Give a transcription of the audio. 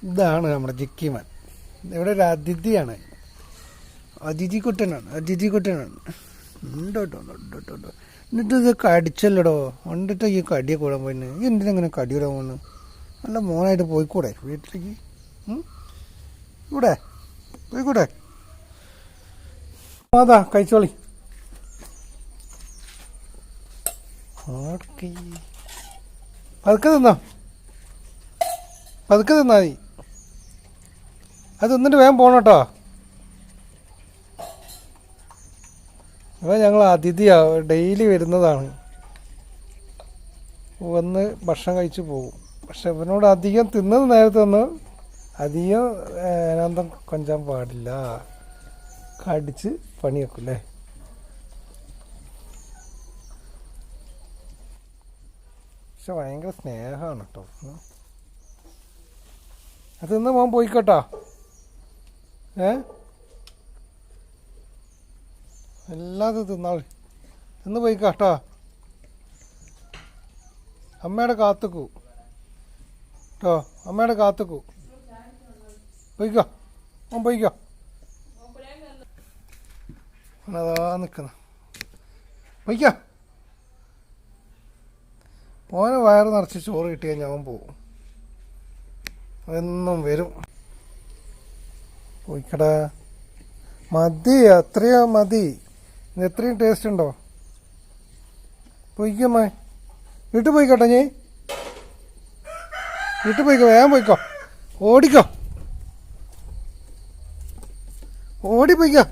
ഇതാണ് നമ്മുടെ ജിക്കിമാൻ. ഇവിടെ ഒരു അതിഥിയാണ്, അതിഥിക്കുട്ടനാണ്. എന്നിട്ട് ഇത് കടിച്ചല്ലടോ. കൊണ്ടിട്ട് ഈ കടിയെ കൂടാൻ പോയിന്. ഈ എന്തിനങ്ങനെ കടി കൂടാൻ പോകുന്നു? നല്ല മോനായിട്ട് പോയിക്കൂടെ വീട്ടിലേക്ക്? ഇവിടെ പോയിക്കൂടെ? അതാ കഴിച്ചോളി. പതുക്കെ തിന്നാ മതി. അത് തിന്നിട്ട് വേഗം പോകണം കേട്ടോ. അപ്പോൾ ഞങ്ങൾ അതിഥിയാ, ഡെയിലി വരുന്നതാണ്, വന്ന് ഭക്ഷണം കഴിച്ച് പോകും. പക്ഷെ ഇവനോട് അധികം തിന്നത് നേരത്തെ ഒന്ന് അധികം അനന്തം കൊഞ്ചാൻ പാടില്ല, കടിച്ച് പണി വെക്കൂല്ലേ. പക്ഷെ ഭയങ്കര സ്നേഹമാണ് കേട്ടോ. അത് തിന്ന് മോൻ പോയിക്കോട്ടോ. എല്ലാതും തിന്നാൾ, തിന്ന് പോയിക്കാട്ടോ. അമ്മയുടെ കാത്തുക്കൂ കേട്ടോ, അമ്മയുടെ കാത്തുക്കൂ. പോയിക്കോ മോൻ, പോയിക്കോ. അതാ നിൽക്കുന്ന, പോയിക്കോ. മോനെ വയറ് നിറച്ച് ചോറ് കിട്ടിയാൽ ഞാൻ പോവും, എന്നും വരും. പോയിക്കടാ, മതി, അത്രയോ മതി. ഇത് എത്രയും ടേസ്റ്റ് ഉണ്ടോ? പോയിക്കമ്മേ, വീട്ടിൽ പോയിക്കോട്ടെ. ഞാൻ വീട്ടിൽ പോയിക്കോ, വേഗം പോയിക്കോ, ഓടിക്കോ, ഓടി പോയിക്കോ.